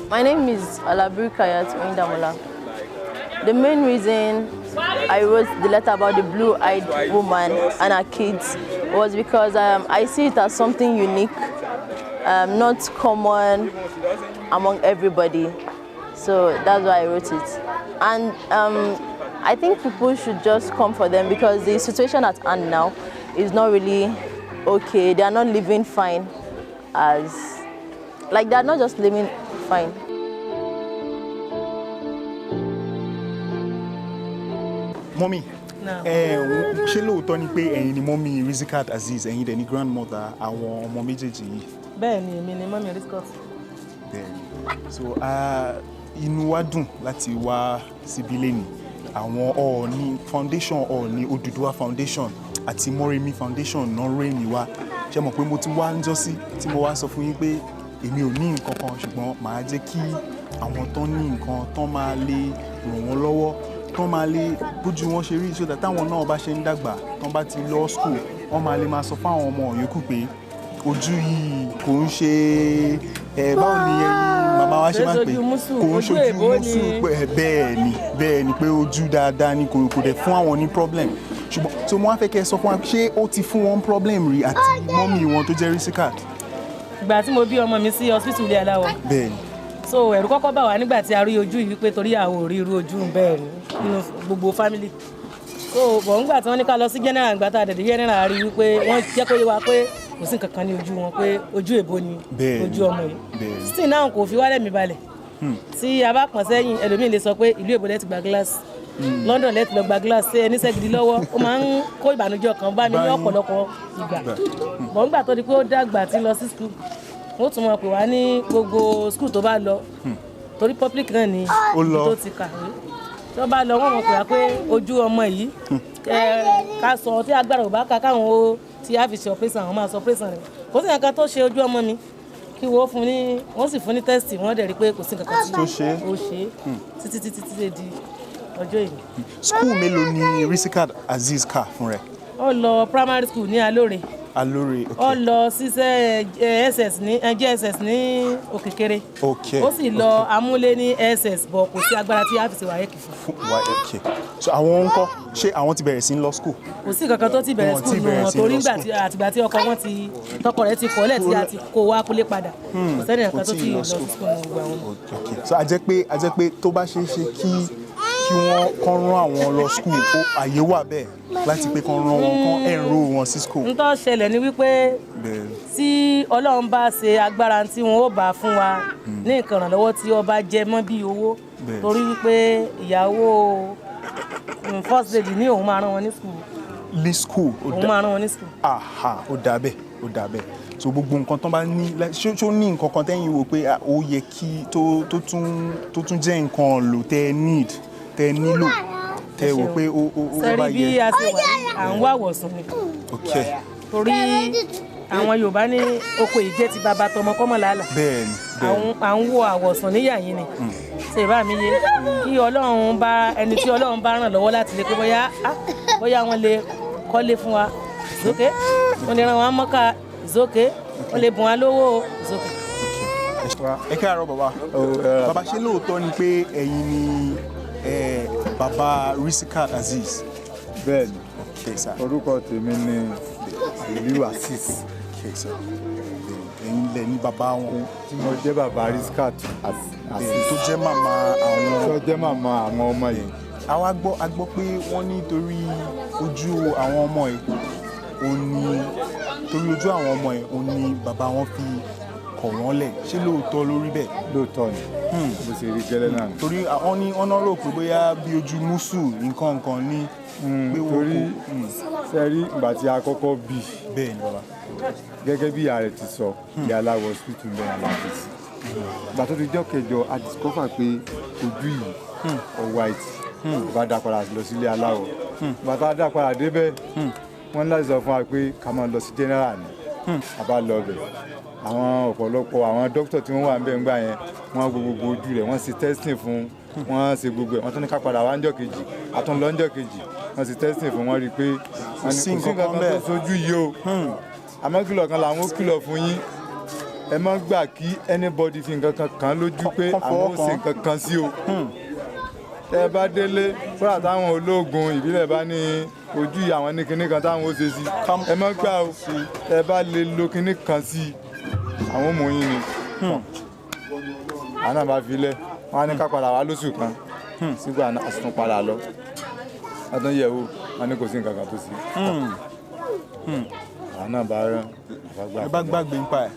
My name is Alabri Kayat Oindamola. The main reason I wrote the letter about the blue-eyed woman and her kids was because I see it as something unique, not common among everybody. So that's why I wrote it. And I think people should just come for them because the situation at hand now is not really okay. They are not living fine they are not just living fine. Mommy, ṣé lóòótọ́ ni pé ẹ̀yin ni Mommy Rizikat Azeez, ẹ̀yin dẹ̀ ni grandmother àwọn ọmọ méjèèjì yìí? Bẹ́ẹ̀ni, èmi ni Mommy Rizikat. Bẹ́ẹ̀ni. So inú wa dùn láti wá síbí lẹ́ni. Àwọn Ọọ̀ni Foundation, Ọọ̀ni Odùduwà Foundation àti Mọ́remí Foundation náà rẹ̀ mí wá. Ṣé mọ̀ pé mo ti wá ńjọ́sí tí mo wá sọ fún yín pé èmi ò ní nǹkan kan ṣùgbọ́n màá jẹ́ kí àwọn tán ní nǹkan tán máa lè ràn wọ́n lọ́wọ́, tán máa lè bójú wọn ṣe rí so that táwọn náà bá ṣe ń dàgbà tán bá ti lọ school wọ́n máa lè máa sọ fáwọn ọmọ yòókù pé ojú yìí kò ń ṣe báwo ni màmá wa ṣe máa ń pè kò ń ṣojú mùsù bẹ́ẹ̀ ni pé ojú dáadáa ni kò dẹ̀ fún àwọn ní problem ṣùgbọ́n tí mo wá fẹ́ kẹ́ sọ fún wa ṣé ó ti fún wọn problem rí àti mọ́mì wọn tó jẹ́ Rizikat. Ìgbà tí mo bí ọmọ mi sí hospital ilé aláwọ̀. Bẹ́ẹ̀ni. So ẹ̀rù kọ́kọ́ bà wá nígbà tí a rí ojú yìí pé torí àwọn ò rí irú ojú bẹ́ẹ̀ nínú gbogbo family. So bọ̀ nígbà tí wọ́n ní ká lọ sí general ìgbà tá a dẹ̀dẹ̀ general rí wípé wọ́n jẹ́ kó yé wa pé kò sí nǹkan kan ní ojú wọn pé ojú èbó ni ojú ọmọ yìí. Still náà kò fi wálẹ̀ mi balẹ̀. Tí a bá pọ̀n sẹ́yìn ẹlòmíì lè sọ pé ìlú èbó lẹ́ti gba glass, London lẹ́ti lọ gba glass ṣé ẹni sẹ́gidi lọ́wọ́ ó máa ń kó ìbànújẹ́ kan bá mi ní ọ̀pọ̀lọpọ̀ ìgbà. Bọ̀ nígbà tó di pé ó dàgbà tí lọ sí school wọ́n tún mọ̀ pé wá ní gbogbo school tó bá lọ torí public náà ni tó ti kàwé tó bá lọ wọ́n mọ̀ pé wá pé ojú ọmọ yìí ká sọ tí agbára ò bá ká káwọn ó tí a fi ṣe operation àwọn máa sọ operation rẹ̀ kò sí nǹkan tó ṣe ojú ọmọ mi kí wọ́n sì fún ní test wọ́n dẹ̀ rí pé kò sí nǹkan tí ó ṣe títí di ọjọ́ yìí. School mélòó ni Rizikat Azeez kà fún rẹ̀? Ó lọ primary school ní Alóore. Alóore, ok. Ó lọ ṣiṣẹ́ JSS ní Òkèkèrè. Ok. Ó sì lọ Amúlé ní SS bọ̀ kò sí agbára tí a fi ṣe wáyéèkì fún. Wáyéèkì. So àwọn ńkọ́ ṣé àwọn ti bẹ̀rẹ̀ sí ń lọ school? Kò sí kankan tó ti bẹ̀rẹ̀ school nù wọn torí àtìgbà tí tọkọ rẹ̀ ti kọ́lẹ̀ tí a ti kó wá kúlé padà. Kò sẹ́ni kankan tó ti lọ sí school nù gbà wọn. Ok. So a jẹ́ pé tó bá ṣeé ṣe kí wọ́n kàn rán àwọn lọ school ó àyè wà bẹ́ẹ̀ láti pé kàn rán wọn kàn enroll wọn sí school. N tó ṣẹlẹ̀ ni wípé tí Ọlọ́run bá ṣe agbára tí wọn ó bá fún wa ní nǹkan ìrànlọ́wọ́ tí ó bá jẹ mọ́ bí owó torí wípé ìyàwó first lady ní òun máa rán wọn ní school. Ní school òun máa rán wọn ní school. Ó dà bẹ́ẹ̀ so gbogbo nǹkan tó bá ní ṣó ní nǹkan kan tẹ́yìn wò pé ó yẹ kí tó tún jẹ́ nǹkan lò tẹ́ nílò tẹ́ wò pé ó bá yẹ. Sẹ́rí bí a ṣe wà à ń wá àwọ̀sùn ni. Torí àwọn Yorùbá ní oko ìjẹ́ ti bàbá tọmọ kọ́mọ làálà. Bẹ́ẹ̀ni. À ń wo àwọ̀sùn níyà yín ni. Ṣé ìbá mi yé kí Ọlọ́run bá ẹni tí Ọlọ́run bá ràn lọ́wọ́ láti lè pé bóyá wọ́n lè kọ́lé fún wa ìzókè wọ́n lè ràn wọ́n mọ́ká ìzókè wọ́n lè bùn wá lówó ìzókè. Ẹ káàárọ̀ bàbá ṣé lóòótọ́ ni pé ẹ̀yin ni bàbá Rizikat Azeez? Bẹ́ẹ̀ni, orúkọ tèmi ni Ìlú Azeez. Ẹ̀yin lẹ ní bàbá wọn. Tí mo jẹ́ bàbá Rizikat Azeez. Tó jẹ́ màmá àwọn ọmọ yìí. A gbọ́ pé wọ́n ní torí ojú àwọn ọmọ yìí òun ni bàbá wọn fi kọ̀ wọ́n lẹ̀. Ṣé lóòótọ́ lórí bẹ́ẹ̀? Lóòótọ́ ni bó ṣe rí gẹ́lẹ́ náà. Torí wọ́n rò pé bóyá bí ojú mùsù nǹkan ní pé wọ́n kò. Torí sẹ́rí ìgbà tí a kọ́kọ́ bí. Bẹ́ẹ̀ ni bàbá. Gẹ́gẹ́ bí ìyá rẹ̀ ti sọ ìyá aláwọ̀ hospital bẹ́ẹ̀ aláàbò sí. Ìgbà tó ti jọ́ kẹjọ a discover pé ojú yìí white bá dá padà lọ sílé aláwọ̀. Ìgbà tá a dá padà débẹ̀ wọ́n ní láti sọ fún wa pé ká máa lọ sí general ni a bá lọ bẹ̀. Àwọn ọ̀pọ̀lọpọ̀ àwọn dókítà tí wọ́n wà níbẹ̀ ńgbà yẹn wọ́n gbogbo ojú rẹ̀ wọ́n ṣe testing fún wọ́n ṣe gbogbo ẹ̀ wọ́n tún ní ká padà wá ńjọ́ kejì àtún lọ ńjọ́ kejì wọ́n ṣe testing fún wọ́n rí i pé kò sí nǹkan kan tó sojú yìí o àmọ́ kìlọ̀ kan làwọn ó kìlọ̀ fún yín ẹ má gbà kí anybody fi nǹkan kan kàn lójú pé àwọn ò ṣe nǹkan kan sí o. Tẹ́ bá délé fúnra táwọn ológun ìbílẹ̀ bá ní ojú àwọn ní kinní kan táwọn ó ṣe sí ẹ má gbà o. Tẹ́ bá lè lo kinní kan sí àwọn ọmọ yín ni. Àná bá filẹ̀ wọ́n á ní ká padà wá lóṣù kan sígbà náà a sì tún padà lọ. Adán yẹ̀ wò wọ́n ní kò sí nǹkan kan tó sí. Àná bá rán ẹ bá gbàgbé nípa ẹ̀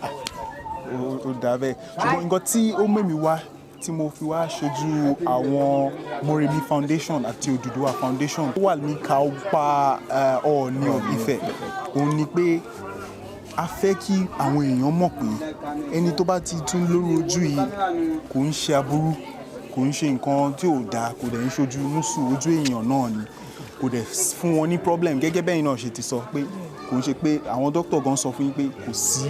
ó dà bẹ́ẹ̀ ṣùgbọ́n nǹkan tí ó mẹ́mi wá tí mo fi wá ṣojú àwọn Moremi Foundation àti Odùduwà Foundation tó wà ní kápá Ọọ̀ni of Ifẹ̀ òun ni pé a fẹ́ kí àwọn èèyàn mọ̀ pé ẹni tó bá ti tún lórí ojú yìí kò ń ṣe aburú kò ń ṣe nǹkan tí ò dáa kò dẹ̀ ń ṣojú núsù ojú èèyàn náà ni kò dẹ̀ fún wọn ní problem gẹ́gẹ́ bẹ́ẹ̀ náà ṣe ti sọ pé kò ń ṣe pé àwọn dókítà gan sọ fún yín pé kò sí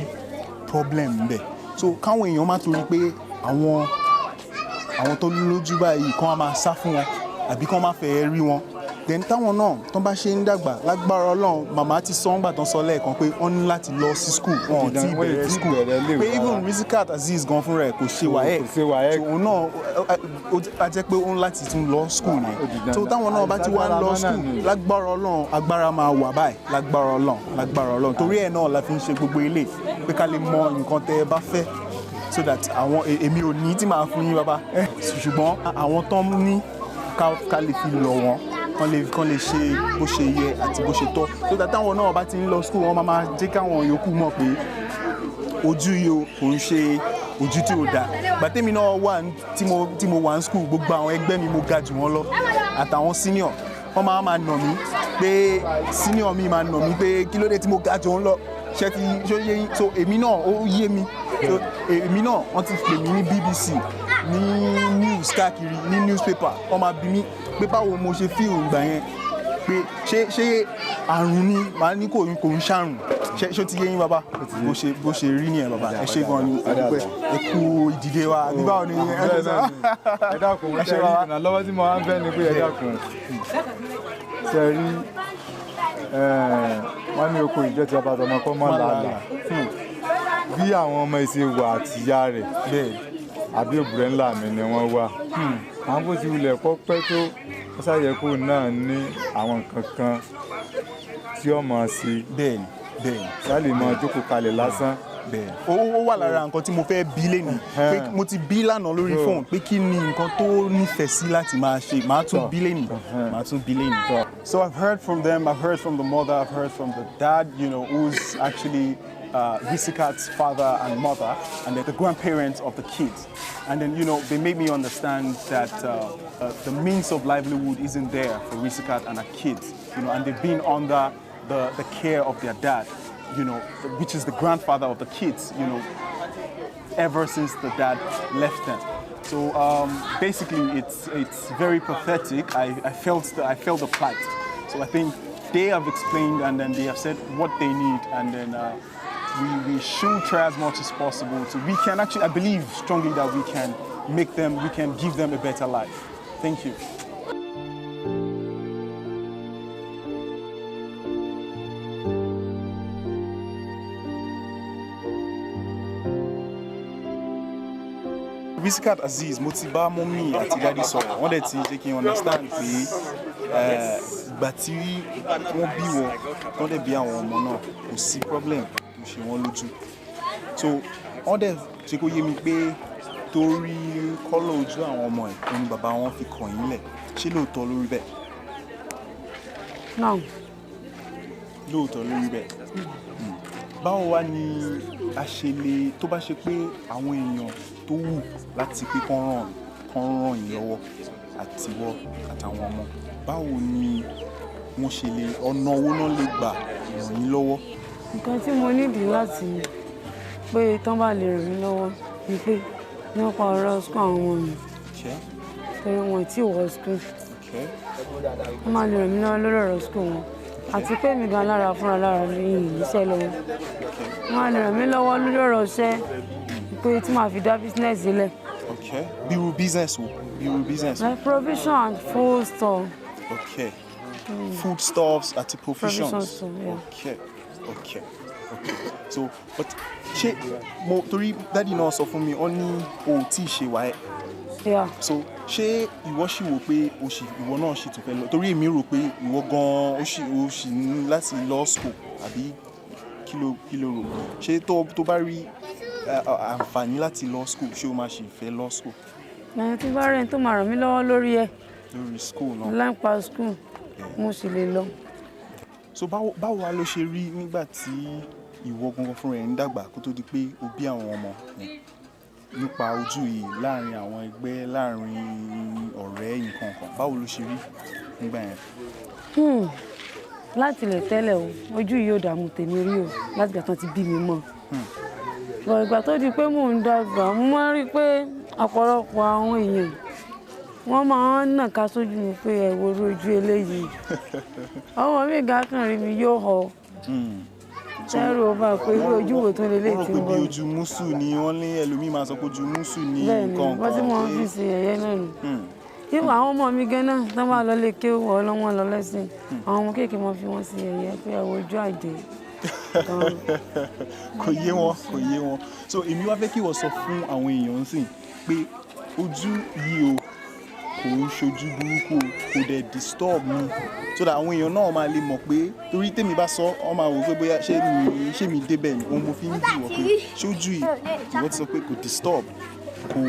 problem ńbẹ̀ so káwọn èèyàn má torí pé àwọn tó lójú báyìí kán máa sá fún wọn àbí kán má fẹ́ rí wọn then táwọn náà tó bá ṣe ń dàgbà lágbára Ọlọ́run màmá ti sọ ńgbà tán sọ lẹ́ẹ̀kan pé wọ́n ní láti lọ sí school wọn ò tí ì bẹ̀rẹ̀ school pé even Risikat Azeez gan fúnra ẹ̀ kò ṣe WAEC so òun náà á jẹ́ pé òun láti tún lọ school yẹn so táwọn náà bá ti wá ń lọ school lágbára Ọlọ́run agbára máa wà báyìí lágbára Ọlọ́run torí ẹ̀ náà la fi ń ṣe gbogbo ilé pé ká lè mọ nǹkan tẹ́ ẹ bá fẹ́ so that àwọn èmi ò ní tí màá fún yín bàbá ṣùgbọ́n àwọn tó ń ní ká lè fi lọ̀ wọ́n kán lè ṣe bó ṣe yẹ àti bó ṣe tọ́ so that táwọn náà bá ti ń lọ school wọ́n máa jẹ́ káwọn yòókù mọ̀ pé ojú yìí kò ń ṣe ojú tí ò dáa gbàtẹ́mi náà wà tí mo wà ní school gbogbo àwọn ẹgbẹ́ mi mo ga jù wọ́n lọ àtàwọn senior wọ́n máa nà mí pé senior mi máa nà mí pé kí ló dé tí mo ga jù wọ́n lọ ṣé yé yín so èmi náà ó yé mi so èmi náà wọ́n ti pè mí ní BBC ní news káàkiri ní newspaper wọ́n máa bi mí pé báwo mo ṣe feel ìgbà yẹn pé ṣé àrùn ni màá ní kò ń ṣàrùn ṣé ti yé yín bàbá bó ṣe rí nìyẹn bàbá ẹ ṣé gan ni ẹ kú ìdìde wa bí báwo ni ẹ ṣe sọ. ẹ dákun ẹ ṣe rí ìrànlọ́wọ́ tí mo máa ń fẹ́ ni pé ẹ dákun ṣe rí wọ́n ní oko ìjọ tí ọba tọmọ kọ́ mọ́ làálàá bí àwọn ọmọ ìṣe wà àtìyá rẹ̀ àbí òbúrẹ́ ńlá mi ni wọ́n wà àwọn bó ti wulẹ̀ kọ́ pẹ́ tó ó ṣàyẹ̀kú náà ní àwọn nǹkan kan tí ó máa ṣe bẹ́ẹ̀ sálè máa jókòó kalẹ̀ lásán. ó wà lára nǹkan tí mo fẹ́ bí lẹ́nu pé mo ti bí lánàá lórí fóònù pé kí ni nǹkan tó nífẹ̀ẹ́ sí láti máa ṣe màá tún bí lẹ́nu. So I've heard from them, I've heard from the mother, I've heard from the dad, who's actually Risikat's father and mother, and then the grandparents of the kids. And then, they made me understand that the means of livelihood isn't there for Risikat and her kids, and they've been under the care of their dad, which is the grandfather of the kids, ever since the dad left them. So basically, it's very pathetic. I felt the plight. So I think they have explained, and then they have said what they need, and then we should try as much as possible to. We can actually, I believe strongly that we can give them a better life. Thank you. Risikat Azeez, mo ti bá mọ́mí àti dádì sọ̀rọ̀ wọ́n dẹ̀ ti jẹ́ kí n understand pé ìgbà tí wọ́n bí wọn wọ́n dẹ̀ bí àwọn ọmọ náà kò sí problem tó ṣe wọ́n lójú so wọ́n dẹ̀ ṣe kó yé mi pé torí kọ́lọ̀ ojú àwọn ọmọ ẹ̀ ni bàbá wọn fi kàn yín lẹ̀ ṣé lóòótọ́ lórí bẹ́ẹ̀? No. Lóòótọ́ lórí bẹ́ẹ̀. Báwo wá ni a ṣe lè tó bá ṣe pé àwọn èèyàn tó wù láti pé kán ràn yín lọ́wọ́ àtiwọ́ àtàwọn ọmọ báwo ni wọ́n ṣe lè ọ̀nà owó náà lè gbà ràn yín lọ́wọ́? Nǹkan tí mo nídìí láti pé tán bá lè ràn mí lọ́wọ́ ni pé nípa ọ̀rọ̀ school àwọn ọmọ mi torí wọn tí wọ school wọ́n máa lè ràn mí lọ́wọ́ lórí ọ̀rọ̀ school wọn àti pé mi gan lára fúnra lára mi iṣẹ́ lọ́wọ́ wọ́n máa lè ràn mí lọ́wọ́ lórí ọ̀rọ̀ iṣẹ́ pé tí màá fi dá business sílẹ̀. Bí irú business wo? Bí irú business? Like provision and food store. foodstuffs àti provisions. Yeah. Okay. So but ṣé mo torí dádì náà sọ fún mi ó ní o ò tí ì ṣe wáyé. Yeah. So ṣé ìwọ ṣì wò pé ìwọ náà ṣì tún fẹ́ lọ torí èmi rò pé ìwọ gan ó ṣì ní láti law school àbí kí ló rò ṣé tó bá rí àǹfààní láti law school ṣé o máa ṣì fẹ́ law school. Ẹni tí bá rẹ̀ tó máa ràn mí lọ́wọ́ lórí ẹ̀. Lórí school náà. Láǹpa school mo sì lè lọ. So báwo wá ló ṣe rí nígbà tí ìwọ gangan fúnra ẹ̀ ń dàgbà kó tó di pé o bí àwọn ọmọ nípa ojú yìí láàrin àwọn ẹgbẹ́ láàrin ọ̀rẹ́ nǹkan kan báwo ló ṣe rí nígbà yẹn. Láti ilẹ̀ tẹ́lẹ̀ o ojú yìí ò dààmú tèmi rí o láti ìgbà tán ti bí mi mọ́. Bọ̀ ìgbà tó di pé mò ń dàgbà mo máa ń rí pé ọ̀pọ̀lọpọ̀ àwọn èèyàn wọ́n máa ń nàka sójú mi pé ẹ wo ojú eléyìí ọmọ mi ga kàn rí mi yóò họ tẹ́rù ọba pé ojú wo tó lélẹ̀ tí ń bọ̀. wọ́n rò pé bí ojú mùsù ni wọ́n ní ẹlòmíì máa sọ pé ojú mùsù ni nǹkan kan. bẹ́ẹ̀ni wọ́n tí wọ́n fi ṣe ẹ̀yẹ náà nù. Ìwà àwọn ọmọ mi gan náà tán bá lọ lè ké wọ ọlọ́wọ́n lọ lẹ́sìn àwọn ọmọ kéèké máa fi wọ́n sí ẹ̀yẹ pé ẹ wo ojú àjẹ́. kò yé wọn so èmi wá fẹ́ kí wọ́n sọ fún àwọn èèyàn sìn pé ojú yìí o kò ń ṣojú burúkú kò dẹ̀ disturb mi so that àwọn èèyàn náà máa lè mọ̀ pé torí tèmi bá sọ ọ máa wò pé bóyá ṣé mi débẹ̀ ni òun mo fi ń bì wọ́n pé ṣojú yìí ìwọ́n ti sọ pé kò disturb kò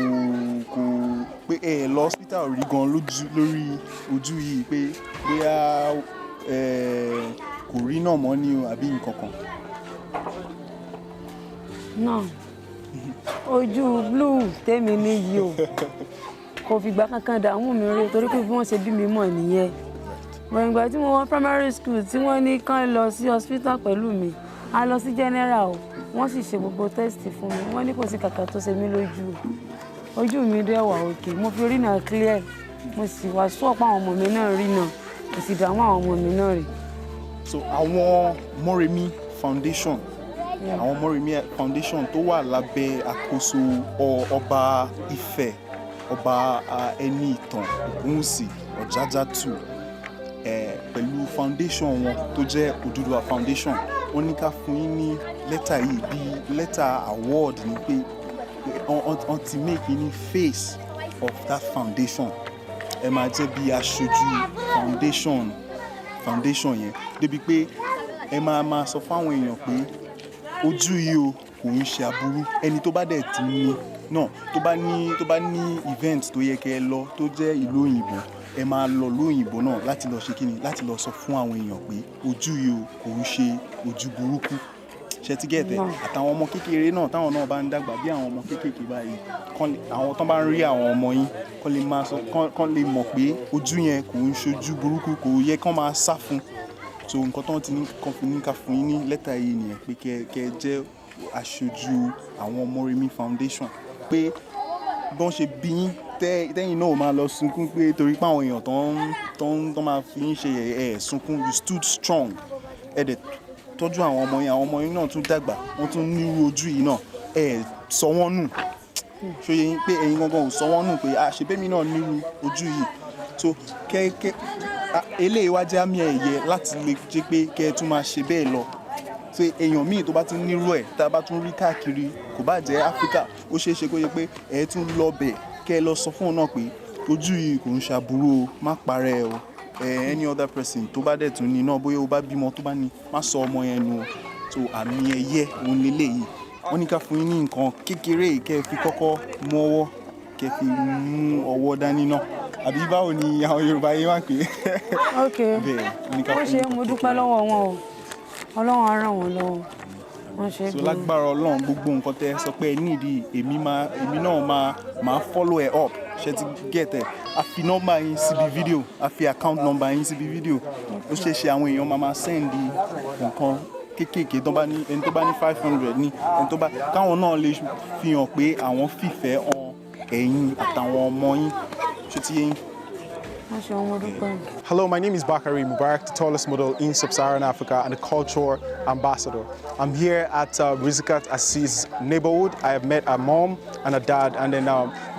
pé ẹ lọ hospital rí gan lórí ojú yìí pé bóyá kò rí náà mọ́ ní o àbí nǹkan kan. náà ojú blue tèmi níyì o kò fìgbà kankan dààmú mi rí torí pé bí wọ́n ṣe bí mi mọ̀ nìyẹn. Ìgbà tí mo wọ primary school tí wọ́n ní kán lọ sí hospital pẹ̀lú mi a lọ sí general o wọ́n sì ṣe gbogbo test fún mi wọ́n ní kò sí kàkà tó ṣe mí lójú ojú mi dẹ̀ wà òkè mo fi rí náà clear mo sì wá sọ́ọ̀pọ̀ àwọn ọmọ mi náà rí náà kò sì dààmú àwọn ọmọ mi náà rí. So àwọn Moremi Foundation àwọn Moremi Foundation tó wà lábẹ́ àkóso ọba Ifẹ̀ ọba Ẹniìtàn Ògúnwùsì Ọ̀jájá2 pẹ̀lú foundation wọn tó jẹ́ Odùduwà Foundation wọ́n ní ká fún yín ní lẹ́tà yìí bíi lẹ́tà award ni pé wọ́n ti make yín ní face of that foundation ẹ máa jẹ́ bí aṣojú foundation yẹn débi pé ẹ máa sọ fáwọn èèyàn pé ojú yìí o kò ń ṣe aburú ẹni tó bá dẹ̀ ti ní náà tó bá ní event tó yẹ kẹ́ ẹ lọ tó jẹ́ ìlú òyìnbó ẹ máa lọ lóyìnbó náà láti lọ ṣe kíni láti lọ sọ fún àwọn èèyàn pé ojú yìí o kò ń ṣe ojú burúkú ṣe ti gẹ̀ẹ́tẹ̀ àtàwọn ọmọ kékeré náà táwọn náà bá ń dàgbà bí àwọn ọmọ kékeré báyìí àwọn tó bá ń rí àwọn ọmọ yín kán lè mọ̀ pé ojú yẹn kò ń ṣojú burúkú kò yẹ kán máa sá fún so nǹkan tó ti ní kán fi ní ká fún yín ní lẹ́tà yìí nìyẹn pé kẹ́ jẹ́ aṣojú àwọn Moremi Foundation pé bọ́n ṣe bí yín tẹ́yìn náà máa lọ sunkún pé torí pé àwọn èèyàn tó máa fi ń ṣe ẹ̀ sunkún you stood strong ẹ̀ dẹ̀ tọ́jú àwọn ọmọ yín náà tún dàgbà wọ́n tún nírú ojú yìí náà ẹ̀ sọ wọ́n nù ṣòye yín pé ẹ̀yin gangan ò sọ wọ́n nù pé àṣebẹ́mi náà nírú ojú yìí so kẹ́kẹ́ eléyìí wá jẹ́ àmì ẹ̀yẹ láti lè jẹ́ pé kẹ́ ẹ tún máa ṣe bẹ́ẹ̀ lọ ṣe èèyàn míì tó bá tún nírú ẹ̀ tá a bá tún rí káàkiri kò bá jẹ́ Áfíríkà ó ṣeé ṣe kó yẹ pé ẹ̀ tún lọ bẹ̀ kẹ́ ẹ lọ sọ fún un náà pé ojú yìí kò ń ṣàbúrò o má parẹ́ o any other person tó bá dẹ̀ tún ní náà bóyá o bá bímọ tó bá ní má sọ ọmọ yẹn nù o so àmì ẹ̀yẹ òun lélẹ́yìí wọ́n ní ká fún yín ní nǹkan kékeré kẹ́ ẹ fi kọ́kọ́ mú ọwọ́ kẹ́ ẹ fi mú ọwọ́ dání náà àbí báwo ni àwọn Yorùbá yìí wá pé. ok wọ́n ṣe mo dúpẹ́ lọ́wọ́ wọn o Ọlọ́run á ràn wọ́n lọ́wọ́ wọ́n ṣe. so lágbára Ọlọ́run gbogbo nǹkan tẹ́ sọ pé ẹ nídìí èmi náà máa follow ẹ up ṣe ti get ẹ a fi nọ́mbà yín síbi fídíò a fi account number yín síbi fídíò ó ṣeé ṣe àwọn èèyàn máa send nǹkan kéékèèké tó bá ní ẹni tó bá ní 500 ní ẹni tó bá káwọn náà lè fi hàn pé àwọn fìfẹ́ hàn ẹ̀yin àtàwọn ọmọ yín ṣe ti yín. Hello, my name is Bakari Mubarak, the tallest model in Sub-Saharan Africa and a culture ambassador. I'm here at Rizikat Aziz neighborhood. I have met a mom and a dad, and then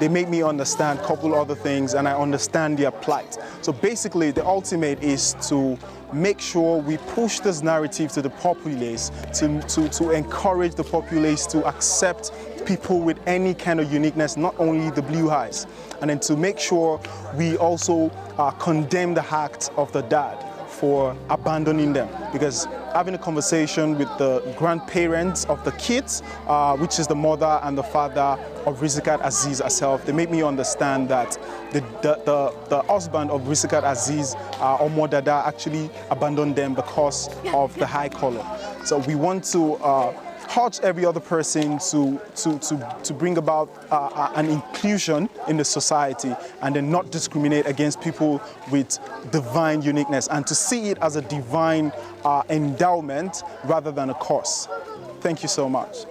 they make me understand a couple other things, and I understand their plight. So basically, the ultimate is to make sure we push this narrative to the populace, to encourage the populace to accept people with any kind of uniqueness, not only the blue eyes, and then to make sure we also condemn the act of the dad for abandoning them. Because having a conversation with the grandparents of the kids, which is the mother and the father of Rizikat Aziz herself, they make me understand that the husband of Rizikat Aziz, Omo Dada, actually abandoned them because of the high color. So we want to urge every other person to bring about an inclusion in the society, and then not discriminate against people with divine uniqueness, and to see it as a divine endowment rather than a curse. Thank you so much.